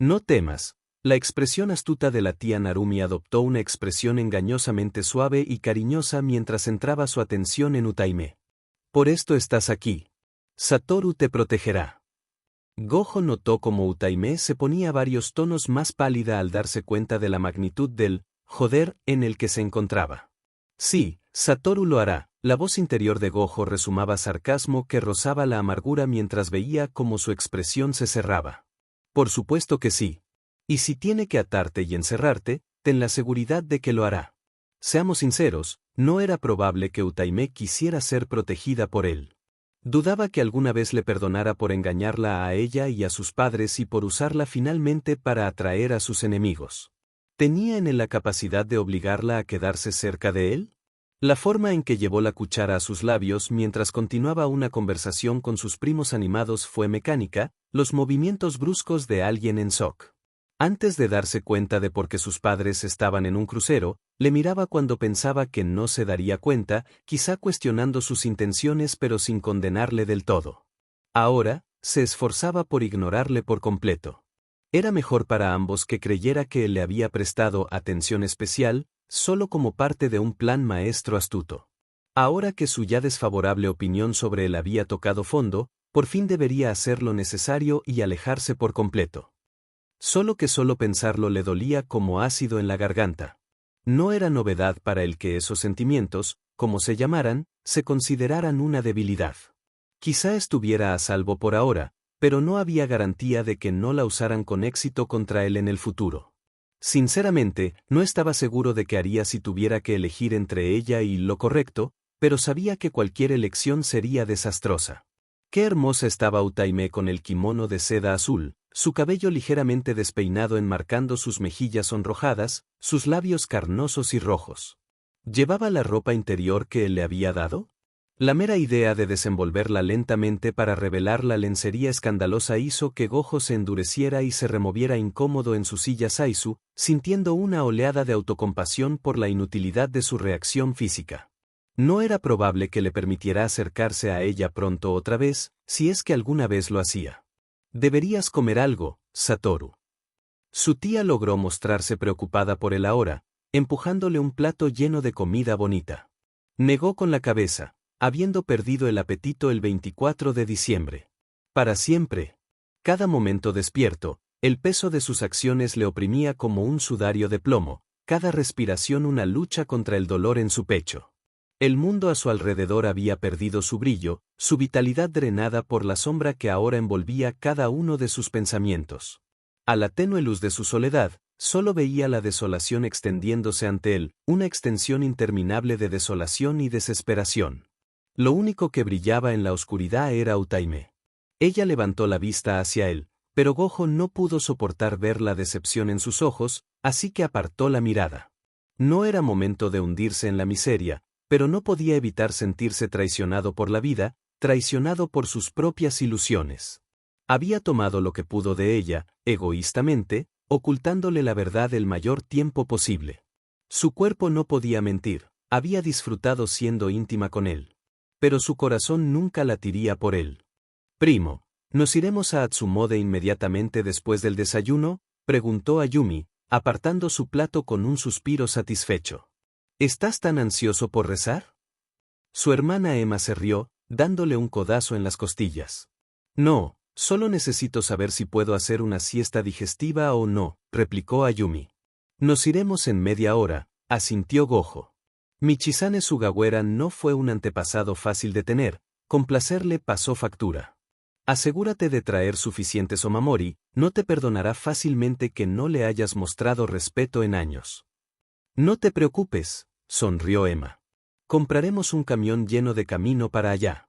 No temas. La expresión astuta de la tía Narumi adoptó una expresión engañosamente suave y cariñosa mientras centraba su atención en Utaime. Por esto estás aquí. Satoru te protegerá. Gojo notó cómo Utaime se ponía varios tonos más pálida al darse cuenta de la magnitud del joder en el que se encontraba. Sí, Satoru lo hará. La voz interior de Gojo resumaba sarcasmo que rozaba la amargura mientras veía cómo su expresión se cerraba. Por supuesto que sí. Y si tiene que atarte y encerrarte, ten la seguridad de que lo hará. Seamos sinceros, no era probable que Utaime quisiera ser protegida por él. Dudaba que alguna vez le perdonara por engañarla a ella y a sus padres y por usarla finalmente para atraer a sus enemigos. ¿Tenía en él la capacidad de obligarla a quedarse cerca de él? La forma en que llevó la cuchara a sus labios mientras continuaba una conversación con sus primos animados fue mecánica, los movimientos bruscos de alguien en shock. Antes de darse cuenta de por qué sus padres estaban en un crucero, le miraba cuando pensaba que no se daría cuenta, quizá cuestionando sus intenciones pero sin condenarle del todo. Ahora, se esforzaba por ignorarle por completo. Era mejor para ambos que creyera que él le había prestado atención especial, solo como parte de un plan maestro astuto. Ahora que su ya desfavorable opinión sobre él había tocado fondo, por fin debería hacer lo necesario y alejarse por completo. Solo pensarlo le dolía como ácido en la garganta. No era novedad para él que esos sentimientos, como se llamaran, se consideraran una debilidad. Quizá estuviera a salvo por ahora, pero no había garantía de que no la usaran con éxito contra él en el futuro. Sinceramente, no estaba seguro de qué haría si tuviera que elegir entre ella y lo correcto, pero sabía que cualquier elección sería desastrosa. Qué hermosa estaba Utaime con el kimono de seda azul, su cabello ligeramente despeinado enmarcando sus mejillas sonrojadas, sus labios carnosos y rojos. ¿Llevaba la ropa interior que él le había dado? La mera idea de desenvolverla lentamente para revelar la lencería escandalosa hizo que Gojo se endureciera y se removiera incómodo en su silla Saizu, sintiendo una oleada de autocompasión por la inutilidad de su reacción física. No era probable que le permitiera acercarse a ella pronto otra vez, si es que alguna vez lo hacía. Deberías comer algo, Satoru. Su tía logró mostrarse preocupada por él ahora, empujándole un plato lleno de comida bonita. Negó con la cabeza, habiendo perdido el apetito el 24 de diciembre. Para siempre. Cada momento despierto, el peso de sus acciones le oprimía como un sudario de plomo, cada respiración una lucha contra el dolor en su pecho. El mundo a su alrededor había perdido su brillo, su vitalidad drenada por la sombra que ahora envolvía cada uno de sus pensamientos. A la tenue luz de su soledad, solo veía la desolación extendiéndose ante él, una extensión interminable de desolación y desesperación. Lo único que brillaba en la oscuridad era Utaime. Ella levantó la vista hacia él, pero Gojo no pudo soportar ver la decepción en sus ojos, así que apartó la mirada. No era momento de hundirse en la miseria, pero no podía evitar sentirse traicionado por la vida, traicionado por sus propias ilusiones. Había tomado lo que pudo de ella, egoístamente, ocultándole la verdad el mayor tiempo posible. Su cuerpo no podía mentir, había disfrutado siendo íntima con él. Pero su corazón nunca latiría por él. Primo, ¿nos iremos a Atsumode inmediatamente después del desayuno?, preguntó Ayumi, apartando su plato con un suspiro satisfecho. ¿Estás tan ansioso por rezar? Su hermana Emma se rió, dándole un codazo en las costillas. No, solo necesito saber si puedo hacer una siesta digestiva o no, replicó Ayumi. Nos iremos en media hora, asintió Gojo. Michizane Sugawara no fue un antepasado fácil de tener, complacerle pasó factura. Asegúrate de traer suficientes omamori, no te perdonará fácilmente que no le hayas mostrado respeto en años. No te preocupes, sonrió Emma. Compraremos un camión lleno de camino para allá.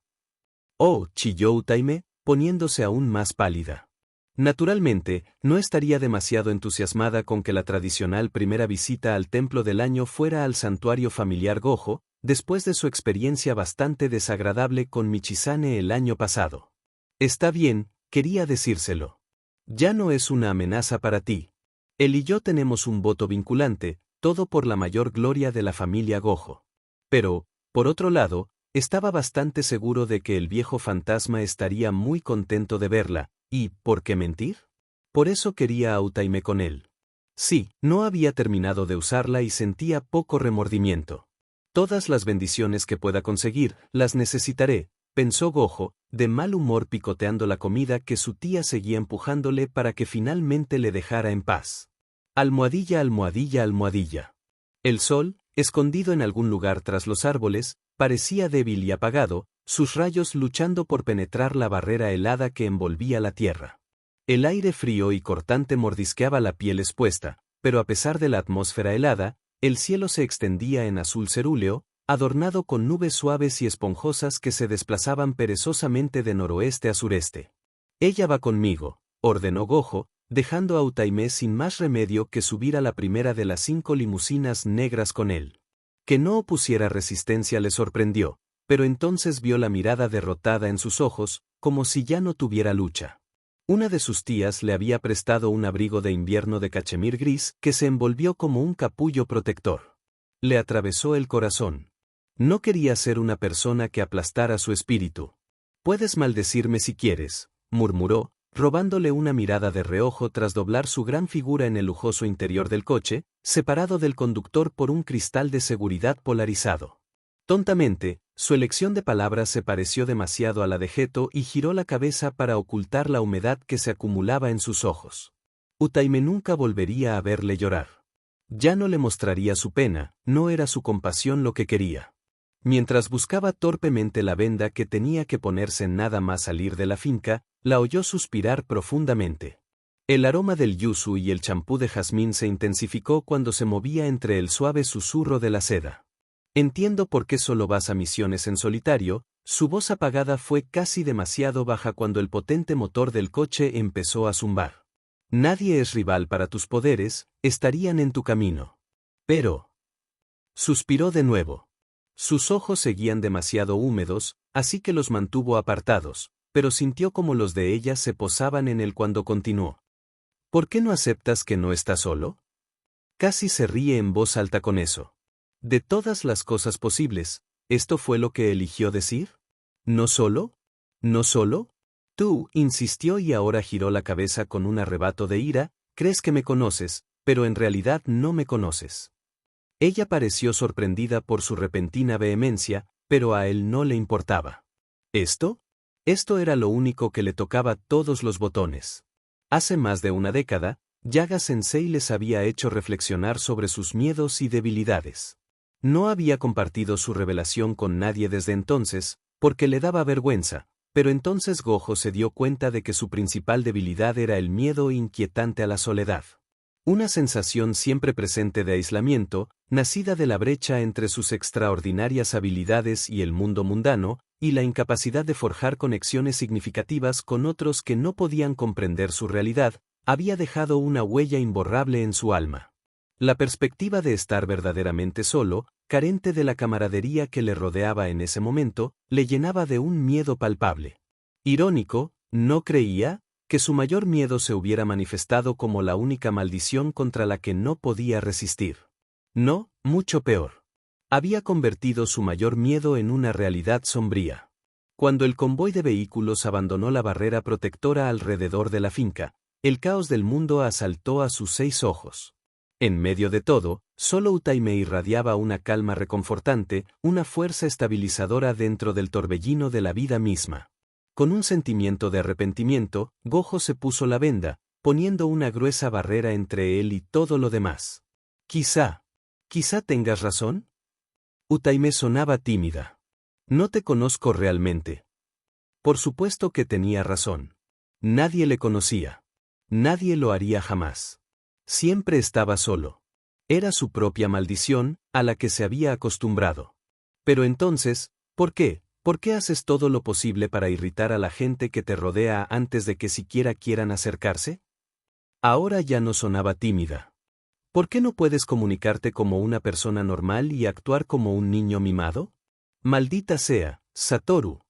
Oh, chilló Utaime, poniéndose aún más pálida. Naturalmente, no estaría demasiado entusiasmada con que la tradicional primera visita al templo del año fuera al santuario familiar Gojo, después de su experiencia bastante desagradable con Michizane el año pasado. Está bien, quería decírselo. Ya no es una amenaza para ti. Él y yo tenemos un voto vinculante, todo por la mayor gloria de la familia Gojo. Pero, por otro lado, estaba bastante seguro de que el viejo fantasma estaría muy contento de verla. ¿Y por qué mentir? Por eso quería a Utaime con él. Sí, no había terminado de usarla y sentía poco remordimiento. Todas las bendiciones que pueda conseguir, las necesitaré, pensó Gojo, de mal humor picoteando la comida que su tía seguía empujándole para que finalmente le dejara en paz. Almohadilla, almohadilla, almohadilla. El sol, escondido en algún lugar tras los árboles, parecía débil y apagado, sus rayos luchando por penetrar la barrera helada que envolvía la tierra. El aire frío y cortante mordisqueaba la piel expuesta, pero a pesar de la atmósfera helada, el cielo se extendía en azul cerúleo, adornado con nubes suaves y esponjosas que se desplazaban perezosamente de noroeste a sureste. Ella va conmigo, ordenó Gojo, dejando a Utaime sin más remedio que subir a la primera de las 5 limusinas negras con él. Que no opusiera resistencia le sorprendió, pero entonces vio la mirada derrotada en sus ojos, como si ya no tuviera lucha. Una de sus tías le había prestado un abrigo de invierno de cachemir gris que se envolvió como un capullo protector. Le atravesó el corazón. No quería ser una persona que aplastara su espíritu. «Puedes maldecirme si quieres», murmuró, robándole una mirada de reojo tras doblar su gran figura en el lujoso interior del coche, separado del conductor por un cristal de seguridad polarizado. Tontamente, su elección de palabras se pareció demasiado a la de Geto y giró la cabeza para ocultar la humedad que se acumulaba en sus ojos. Utaime nunca volvería a verle llorar. Ya no le mostraría su pena, no era su compasión lo que quería. Mientras buscaba torpemente la venda que tenía que ponerse nada más salir de la finca, la oyó suspirar profundamente. El aroma del yuzu y el champú de jazmín se intensificó cuando se movía entre el suave susurro de la seda. «Entiendo por qué solo vas a misiones en solitario», su voz apagada fue casi demasiado baja cuando el potente motor del coche empezó a zumbar. «Nadie es rival para tus poderes, estarían en tu camino». «Pero...». Suspiró de nuevo. Sus ojos seguían demasiado húmedos, así que los mantuvo apartados, pero sintió como los de ella se posaban en él cuando continuó. «¿Por qué no aceptas que no estás solo?» Casi se ríe en voz alta con eso. De todas las cosas posibles, ¿esto fue lo que eligió decir? ¿No solo? ¿No solo? Tú, insistió y ahora giró la cabeza con un arrebato de ira, crees que me conoces, pero en realidad no me conoces. Ella pareció sorprendida por su repentina vehemencia, pero a él no le importaba. ¿Esto? Esto era lo único que le tocaba todos los botones. Hace más de una década, Yaga Sensei les había hecho reflexionar sobre sus miedos y debilidades. No había compartido su revelación con nadie desde entonces, porque le daba vergüenza, pero entonces Gojo se dio cuenta de que su principal debilidad era el miedo inquietante a la soledad. Una sensación siempre presente de aislamiento, nacida de la brecha entre sus extraordinarias habilidades y el mundo mundano, y la incapacidad de forjar conexiones significativas con otros que no podían comprender su realidad, había dejado una huella imborrable en su alma. La perspectiva de estar verdaderamente solo, carente de la camaradería que le rodeaba en ese momento, le llenaba de un miedo palpable. Irónico, ¿no creía? Que su mayor miedo se hubiera manifestado como la única maldición contra la que no podía resistir. No, mucho peor. Había convertido su mayor miedo en una realidad sombría. Cuando el convoy de vehículos abandonó la barrera protectora alrededor de la finca, el caos del mundo asaltó a sus 6 ojos. En medio de todo, solo Utaime irradiaba una calma reconfortante, una fuerza estabilizadora dentro del torbellino de la vida misma. Con un sentimiento de arrepentimiento, Gojo se puso la venda, poniendo una gruesa barrera entre él y todo lo demás. Quizá tengas razón. Utaime sonaba tímida. No te conozco realmente. Por supuesto que tenía razón. Nadie le conocía. Nadie lo haría jamás. Siempre estaba solo. Era su propia maldición, a la que se había acostumbrado. Pero entonces, ¿por qué? ¿Por qué haces todo lo posible para irritar a la gente que te rodea antes de que siquiera quieran acercarse? Ahora ya no sonaba tímida. ¿Por qué no puedes comunicarte como una persona normal y actuar como un niño mimado? Maldita sea, Satoru.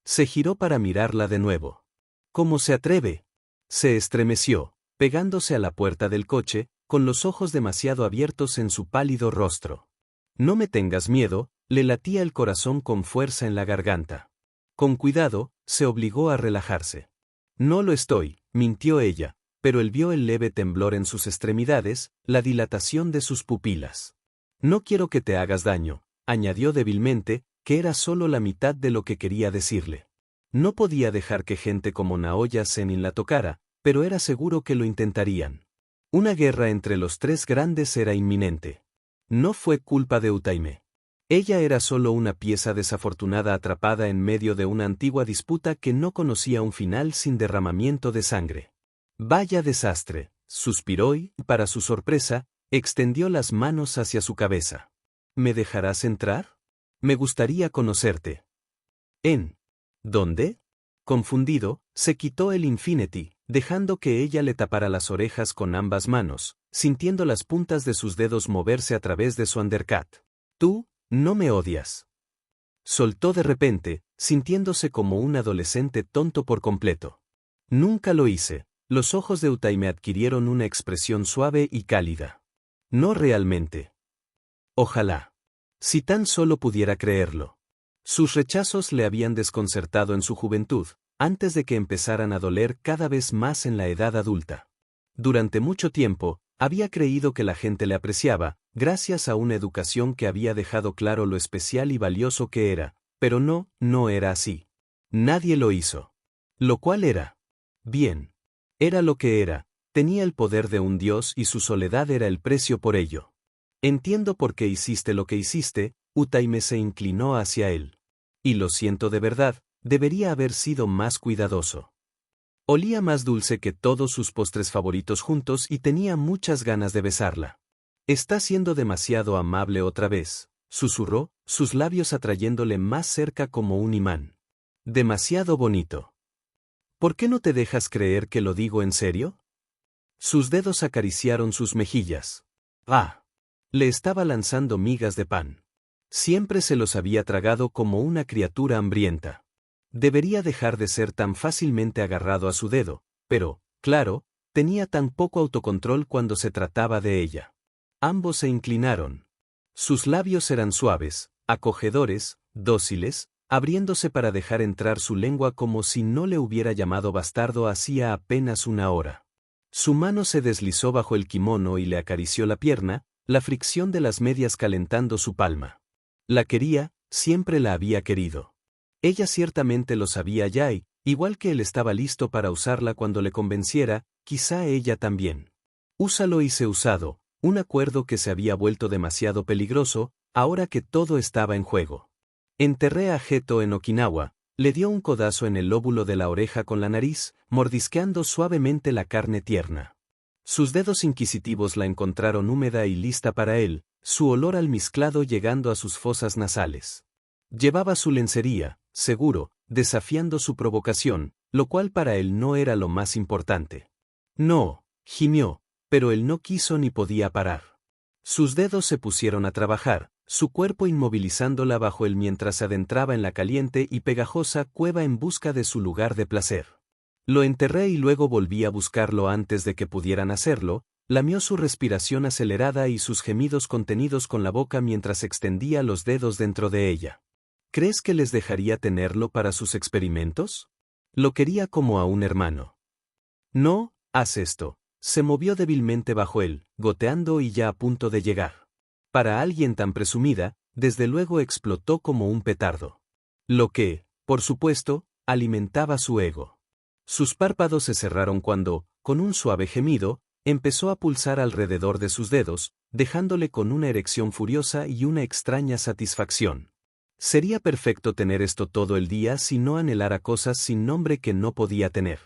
Se giró para mirarla de nuevo. ¿Cómo se atreve? Se estremeció, pegándose a la puerta del coche, con los ojos demasiado abiertos en su pálido rostro. No me tengas miedo, le latía el corazón con fuerza en la garganta. Con cuidado, se obligó a relajarse. No lo estoy, mintió ella, pero él vio el leve temblor en sus extremidades, la dilatación de sus pupilas. No quiero que te hagas daño, añadió débilmente, que era solo la mitad de lo que quería decirle. No podía dejar que gente como Naoya Zenin la tocara, pero era seguro que lo intentarían. Una guerra entre los tres grandes era inminente. No fue culpa de Utaime. Ella era solo una pieza desafortunada atrapada en medio de una antigua disputa que no conocía un final sin derramamiento de sangre. Vaya desastre, suspiró y, para su sorpresa, extendió las manos hacia su cabeza. ¿Me dejarás entrar? Me gustaría conocerte. ¿En dónde? Confundido, se quitó el Infinity, dejando que ella le tapara las orejas con ambas manos, sintiendo las puntas de sus dedos moverse a través de su undercut. Tú, no me odias. Soltó de repente, sintiéndose como un adolescente tonto por completo. Nunca lo hice. Los ojos de Utaime adquirieron una expresión suave y cálida. No realmente. Ojalá. Si tan solo pudiera creerlo. Sus rechazos le habían desconcertado en su juventud, antes de que empezaran a doler cada vez más en la edad adulta. Durante mucho tiempo, había creído que la gente le apreciaba, gracias a una educación que había dejado claro lo especial y valioso que era, pero no era así. Nadie lo hizo. ¿Lo cual era? Bien. Era lo que era, tenía el poder de un dios y su soledad era el precio por ello. Entiendo por qué hiciste lo que hiciste, Utaime se inclinó hacia él. Y lo siento de verdad, debería haber sido más cuidadoso. Olía más dulce que todos sus postres favoritos juntos y tenía muchas ganas de besarla. Está siendo demasiado amable otra vez, susurró, sus labios atrayéndole más cerca como un imán. Demasiado bonito. ¿Por qué no te dejas creer que lo digo en serio? Sus dedos acariciaron sus mejillas. Ah. Le estaba lanzando migas de pan. Siempre se los había tragado como una criatura hambrienta. Debería dejar de ser tan fácilmente agarrado a su dedo, pero, claro, tenía tan poco autocontrol cuando se trataba de ella. Ambos se inclinaron. Sus labios eran suaves, acogedores, dóciles, abriéndose para dejar entrar su lengua como si no le hubiera llamado bastardo hacía apenas una hora. Su mano se deslizó bajo el kimono y le acarició la pierna, la fricción de las medias calentando su palma. La quería, siempre la había querido. Ella ciertamente lo sabía ya y, igual que él estaba listo para usarla cuando le convenciera, quizá ella también. Úsalo y sé usado, un acuerdo que se había vuelto demasiado peligroso, ahora que todo estaba en juego. Enterré a Geto en Okinawa, le dio un codazo en el lóbulo de la oreja con la nariz, mordisqueando suavemente la carne tierna. Sus dedos inquisitivos la encontraron húmeda y lista para él, su olor almizclado llegando a sus fosas nasales. Llevaba su lencería, seguro, desafiando su provocación, lo cual para él no era lo más importante. No, gimió, pero él no quiso ni podía parar. Sus dedos se pusieron a trabajar, su cuerpo inmovilizándola bajo él mientras se adentraba en la caliente y pegajosa cueva en busca de su lugar de placer. Lo enterré y luego volví a buscarlo antes de que pudieran hacerlo, lamió su respiración acelerada y sus gemidos contenidos con la boca mientras extendía los dedos dentro de ella. ¿Crees que les dejaría tenerlo para sus experimentos? Lo quería como a un hermano. No, haz esto. Se movió débilmente bajo él, goteando y ya a punto de llegar. Para alguien tan presumida, desde luego explotó como un petardo. Lo que, por supuesto, alimentaba su ego. Sus párpados se cerraron cuando, con un suave gemido, empezó a pulsar alrededor de sus dedos, dejándole con una erección furiosa y una extraña satisfacción. Sería perfecto tener esto todo el día si no anhelara cosas sin nombre que no podía tener.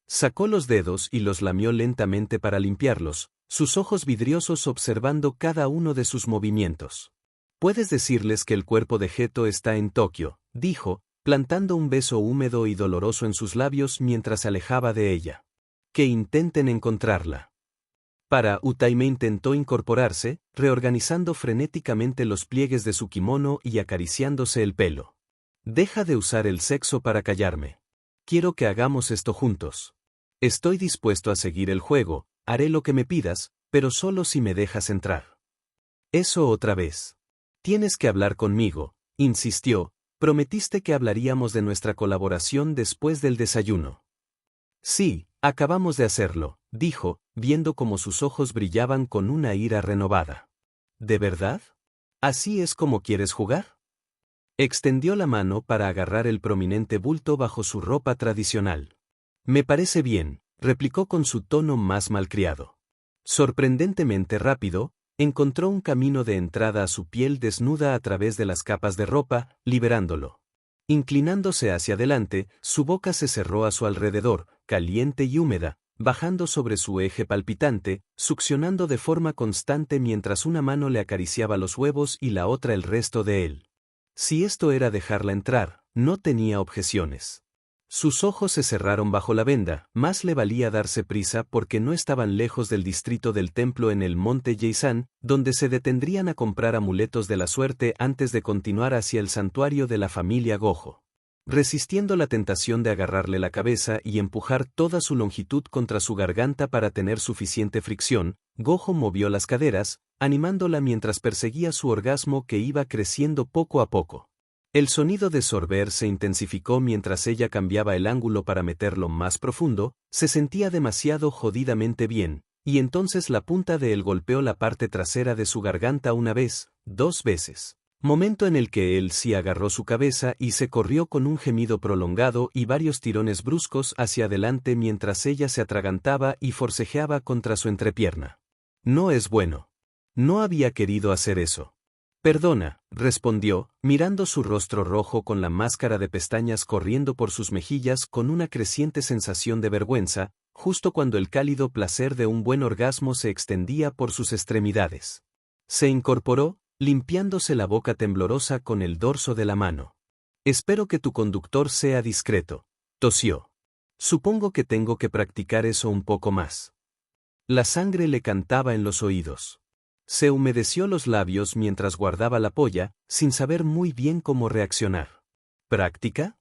Sacó los dedos y los lamió lentamente para limpiarlos, sus ojos vidriosos observando cada uno de sus movimientos. Puedes decirles que el cuerpo de Geto está en Tokio, dijo, plantando un beso húmedo y doloroso en sus labios mientras se alejaba de ella. Que intenten encontrarla. Utaime intentó incorporarse, reorganizando frenéticamente los pliegues de su kimono y acariciándose el pelo. Deja de usar el sexo para callarme. Quiero que hagamos esto juntos. Estoy dispuesto a seguir el juego, haré lo que me pidas, pero solo si me dejas entrar. Eso otra vez. Tienes que hablar conmigo, insistió, prometiste que hablaríamos de nuestra colaboración después del desayuno. Sí, Acabamos de hacerlo, dijo, viendo cómo sus ojos brillaban con una ira renovada. ¿De verdad? ¿Así es como quieres jugar? Extendió la mano para agarrar el prominente bulto bajo su ropa tradicional. Me parece bien, replicó con su tono más malcriado. Sorprendentemente rápido, encontró un camino de entrada a su piel desnuda a través de las capas de ropa, liberándolo. Inclinándose hacia adelante, su boca se cerró a su alrededor, caliente y húmeda, bajando sobre su eje palpitante, succionando de forma constante mientras una mano le acariciaba los huevos y la otra el resto de él. Si esto era dejarla entrar, no tenía objeciones. Sus ojos se cerraron bajo la venda, más le valía darse prisa porque no estaban lejos del distrito del templo en el monte Yeisan, donde se detendrían a comprar amuletos de la suerte antes de continuar hacia el santuario de la familia Gojo. Resistiendo la tentación de agarrarle la cabeza y empujar toda su longitud contra su garganta para tener suficiente fricción, Gojo movió las caderas, animándola mientras perseguía su orgasmo que iba creciendo poco a poco. El sonido de sorber se intensificó mientras ella cambiaba el ángulo para meterlo más profundo, se sentía demasiado jodidamente bien, y entonces la punta de él golpeó la parte trasera de su garganta una vez, 2 veces. Momento en el que él sí agarró su cabeza y se corrió con un gemido prolongado y varios tirones bruscos hacia adelante mientras ella se atragantaba y forcejeaba contra su entrepierna. No es bueno. No había querido hacer eso. Perdona, respondió, mirando su rostro rojo con la máscara de pestañas corriendo por sus mejillas con una creciente sensación de vergüenza, justo cuando el cálido placer de un buen orgasmo se extendía por sus extremidades. Se incorporó, limpiándose la boca temblorosa con el dorso de la mano. Espero que tu conductor sea discreto, tosió. Supongo que tengo que practicar eso un poco más. La sangre le cantaba en los oídos. Se humedeció los labios mientras guardaba la polla, sin saber muy bien cómo reaccionar. ¿Práctica?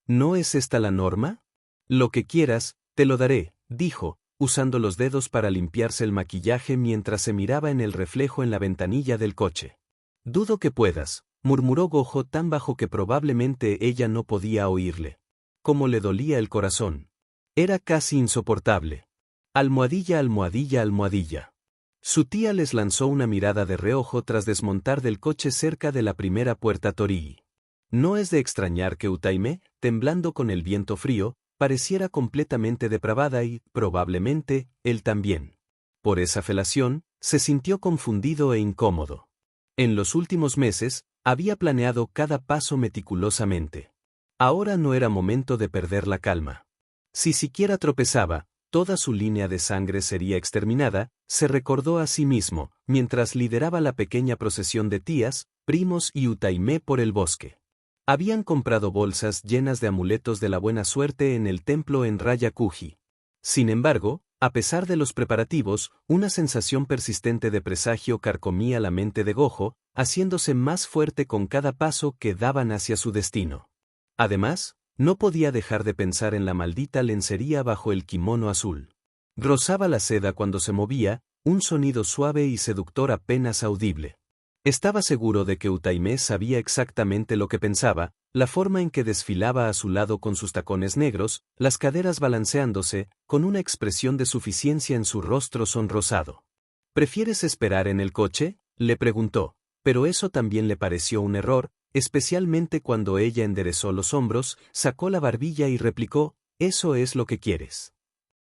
¿No es esta la norma? Lo que quieras, te lo daré, dijo, usando los dedos para limpiarse el maquillaje mientras se miraba en el reflejo en la ventanilla del coche. Dudo que puedas, murmuró Gojo tan bajo que probablemente ella no podía oírle. Cómo le dolía el corazón. Era casi insoportable. Almohadilla, almohadilla, almohadilla. Su tía les lanzó una mirada de reojo tras desmontar del coche cerca de la primera puerta Torii. No es de extrañar que Utaime, temblando con el viento frío, pareciera completamente depravada y, probablemente, él también. Por esa felación, se sintió confundido e incómodo. En los últimos meses, había planeado cada paso meticulosamente. Ahora no era momento de perder la calma. Si siquiera tropezaba, toda su línea de sangre sería exterminada, se recordó a sí mismo, mientras lideraba la pequeña procesión de tías, primos y Utaime por el bosque. Habían comprado bolsas llenas de amuletos de la buena suerte en el templo en Rayakuji. Sin embargo, a pesar de los preparativos, una sensación persistente de presagio carcomía la mente de Gojo, haciéndose más fuerte con cada paso que daban hacia su destino. Además, no podía dejar de pensar en la maldita lencería bajo el kimono azul. Rozaba la seda cuando se movía, un sonido suave y seductor apenas audible. Estaba seguro de que Utaime sabía exactamente lo que pensaba, la forma en que desfilaba a su lado con sus tacones negros, las caderas balanceándose, con una expresión de suficiencia en su rostro sonrosado. ¿Prefieres esperar en el coche?, le preguntó, pero eso también le pareció un error, especialmente cuando ella enderezó los hombros, sacó la barbilla y replicó, «¿Eso es lo que quieres?»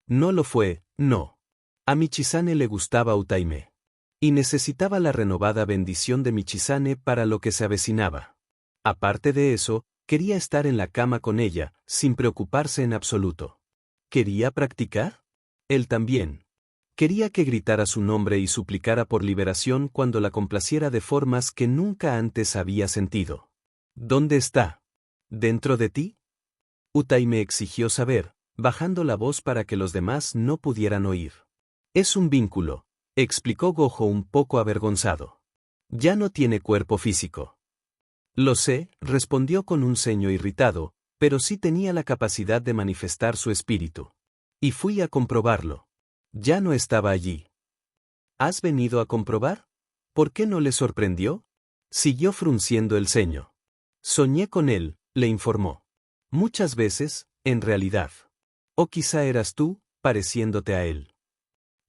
No lo fue, no. A Michizane le gustaba Utaime. Y necesitaba la renovada bendición de Michizane para lo que se avecinaba. Aparte de eso, quería estar en la cama con ella, sin preocuparse en absoluto. ¿Quería practicar? Él también. Quería que gritara su nombre y suplicara por liberación cuando la complaciera de formas que nunca antes había sentido. ¿Dónde está? ¿Dentro de ti? Utaime exigió saber, bajando la voz para que los demás no pudieran oír. Es un vínculo, explicó Gojo un poco avergonzado. Ya no tiene cuerpo físico. Lo sé, respondió con un ceño irritado, pero sí tenía la capacidad de manifestar su espíritu. Y fui a comprobarlo. Ya no estaba allí. ¿Has venido a comprobar? ¿Por qué no le sorprendió? Siguió frunciendo el ceño. Soñé con él, le informó. Muchas veces, en realidad. O quizá eras tú, pareciéndote a él.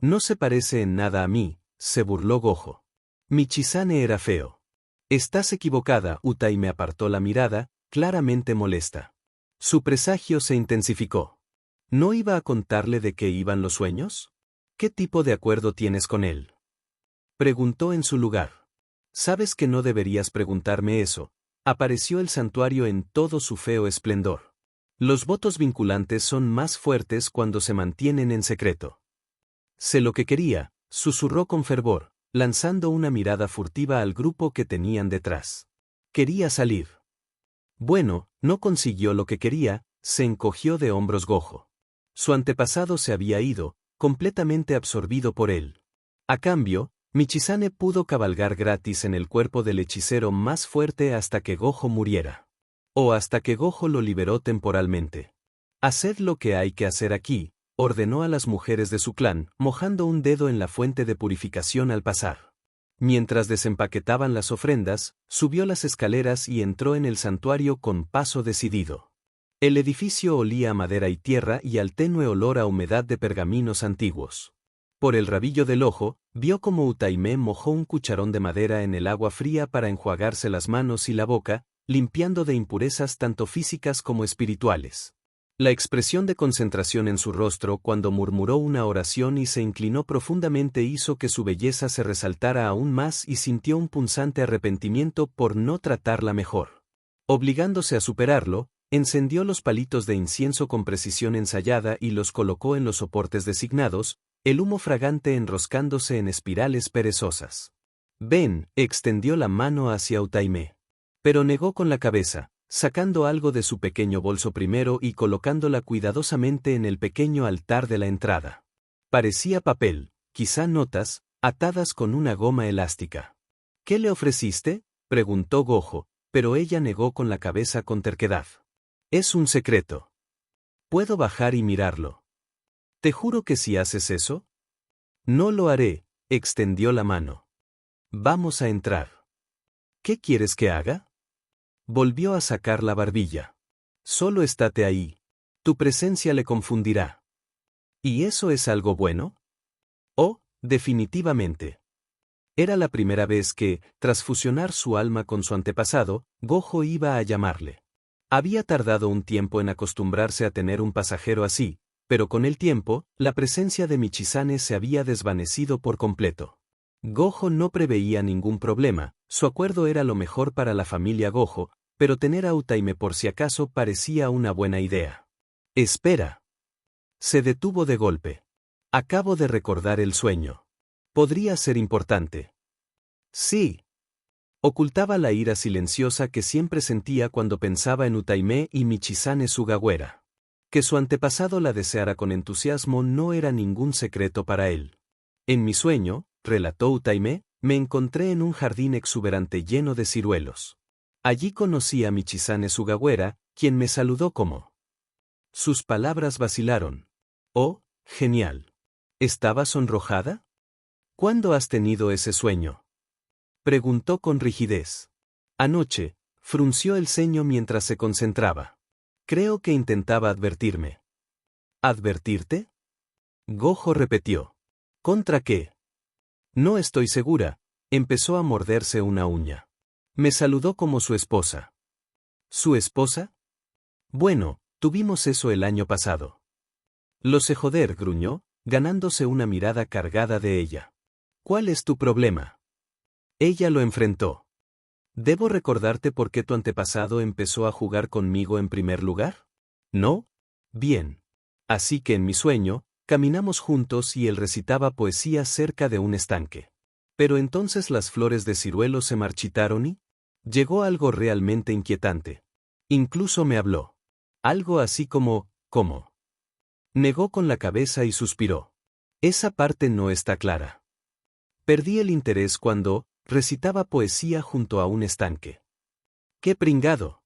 No se parece en nada a mí, se burló Gojo. Michizane era feo. Estás equivocada, Utaime apartó la mirada, claramente molesta. Su presagio se intensificó. ¿No iba a contarle de qué iban los sueños? ¿Qué tipo de acuerdo tienes con él? Preguntó en su lugar. Sabes que no deberías preguntarme eso. Apareció el santuario en todo su feo esplendor. Los votos vinculantes son más fuertes cuando se mantienen en secreto. Sé lo que quería, susurró con fervor, lanzando una mirada furtiva al grupo que tenían detrás. Quería salir. Bueno, no consiguió lo que quería, se encogió de hombros Gojo. Su antepasado se había ido, completamente absorbido por él. A cambio, Michizane pudo cabalgar gratis en el cuerpo del hechicero más fuerte hasta que Gojo muriera. O hasta que Gojo lo liberó temporalmente. Haced lo que hay que hacer aquí, ordenó a las mujeres de su clan, mojando un dedo en la fuente de purificación al pasar. Mientras desempaquetaban las ofrendas, subió las escaleras y entró en el santuario con paso decidido. El edificio olía a madera y tierra y al tenue olor a humedad de pergaminos antiguos. Por el rabillo del ojo, vio como Utaime mojó un cucharón de madera en el agua fría para enjuagarse las manos y la boca, limpiando de impurezas tanto físicas como espirituales. La expresión de concentración en su rostro cuando murmuró una oración y se inclinó profundamente hizo que su belleza se resaltara aún más y sintió un punzante arrepentimiento por no tratarla mejor. Obligándose a superarlo, encendió los palitos de incienso con precisión ensayada y los colocó en los soportes designados, el humo fragante enroscándose en espirales perezosas. Ven, extendió la mano hacia Utaime. Pero negó con la cabeza, sacando algo de su pequeño bolso primero y colocándola cuidadosamente en el pequeño altar de la entrada. Parecía papel, quizá notas, atadas con una goma elástica. ¿Qué le ofreciste?, preguntó Gojo, pero ella negó con la cabeza con terquedad. Es un secreto. Puedo bajar y mirarlo. Te juro que si haces eso. No lo haré, extendió la mano. Vamos a entrar. ¿Qué quieres que haga? Volvió a sacar la barbilla. Solo estate ahí. Tu presencia le confundirá. ¿Y eso es algo bueno? Oh, definitivamente. Era la primera vez que, tras fusionar su alma con su antepasado, Gojo iba a llamarle. Había tardado un tiempo en acostumbrarse a tener un pasajero así, pero con el tiempo, la presencia de Michizane se había desvanecido por completo. Gojo no preveía ningún problema, su acuerdo era lo mejor para la familia Gojo, pero tener a Utaime por si acaso parecía una buena idea. Espera. Se detuvo de golpe. Acabo de recordar el sueño. Podría ser importante. Sí. Ocultaba la ira silenciosa que siempre sentía cuando pensaba en Utaime y Michizane Sugawara. Que su antepasado la deseara con entusiasmo no era ningún secreto para él. En mi sueño, relató Utaime, me encontré en un jardín exuberante lleno de ciruelos. Allí conocí a Michizane Sugawara, quien me saludó como. Sus palabras vacilaron. Oh, genial. ¿Estabas sonrojada? ¿Cuándo has tenido ese sueño? Preguntó con rigidez. Anoche, frunció el ceño mientras se concentraba. Creo que intentaba advertirme. ¿Advertirte? Gojo repitió. ¿Contra qué? No estoy segura, empezó a morderse una uña. Me saludó como su esposa. ¿Su esposa? Bueno, tuvimos eso el año pasado. Lo sé joder, gruñó, ganándose una mirada cargada de ella. ¿Cuál es tu problema? Ella lo enfrentó. ¿Debo recordarte por qué tu antepasado empezó a jugar conmigo en primer lugar? ¿No? Bien. Así que en mi sueño, caminamos juntos y él recitaba poesía cerca de un estanque. Pero entonces las flores de ciruelo se marchitaron y... Llegó algo realmente inquietante. Incluso me habló. Algo así como, ¿cómo? Negó con la cabeza y suspiró. Esa parte no está clara. Perdí el interés cuando recitaba poesía junto a un estanque. ¡Qué pringado!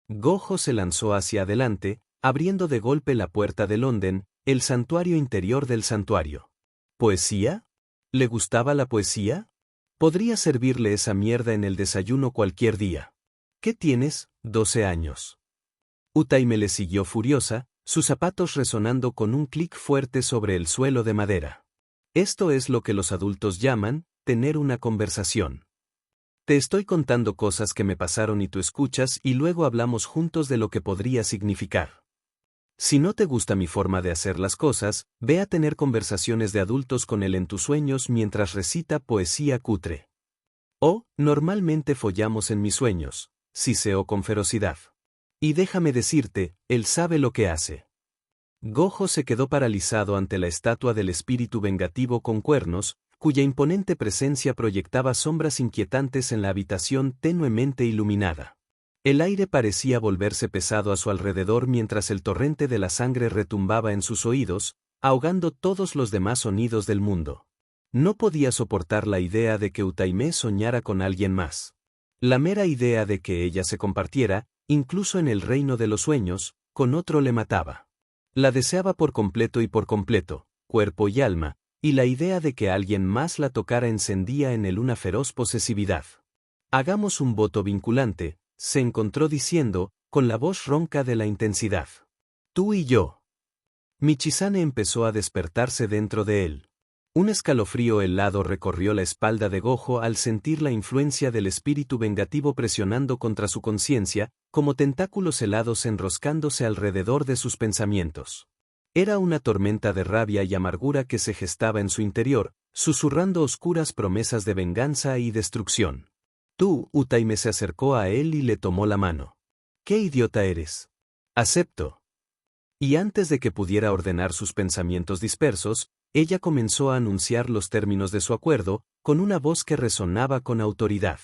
Gojo se lanzó hacia adelante, abriendo de golpe la puerta de Londen, el santuario interior del santuario. ¿Poesía? ¿Le gustaba la poesía? Podría servirle esa mierda en el desayuno cualquier día. ¿Qué tienes? 12 años. Utaime le siguió furiosa, sus zapatos resonando con un clic fuerte sobre el suelo de madera. Esto es lo que los adultos llaman tener una conversación. Te estoy contando cosas que me pasaron y tú escuchas y luego hablamos juntos de lo que podría significar. Si no te gusta mi forma de hacer las cosas, ve a tener conversaciones de adultos con él en tus sueños mientras recita poesía cutre. O, normalmente follamos en mis sueños, siseo con ferocidad. Y déjame decirte, él sabe lo que hace. Gojo se quedó paralizado ante la estatua del espíritu vengativo con cuernos, cuya imponente presencia proyectaba sombras inquietantes en la habitación tenuemente iluminada. El aire parecía volverse pesado a su alrededor mientras el torrente de la sangre retumbaba en sus oídos, ahogando todos los demás sonidos del mundo. No podía soportar la idea de que Utaime soñara con alguien más. La mera idea de que ella se compartiera, incluso en el reino de los sueños, con otro le mataba. La deseaba por completo y por completo, cuerpo y alma, y la idea de que alguien más la tocara encendía en él una feroz posesividad. Hagamos un voto vinculante, se encontró diciendo, con la voz ronca de la intensidad. Tú y yo. Michizane empezó a despertarse dentro de él. Un escalofrío helado recorrió la espalda de Gojo al sentir la influencia del espíritu vengativo presionando contra su conciencia, como tentáculos helados enroscándose alrededor de sus pensamientos. Era una tormenta de rabia y amargura que se gestaba en su interior, susurrando oscuras promesas de venganza y destrucción. Tú, Utaime se acercó a él y le tomó la mano. ¡Qué idiota eres! Acepto. Y antes de que pudiera ordenar sus pensamientos dispersos, ella comenzó a anunciar los términos de su acuerdo, con una voz que resonaba con autoridad.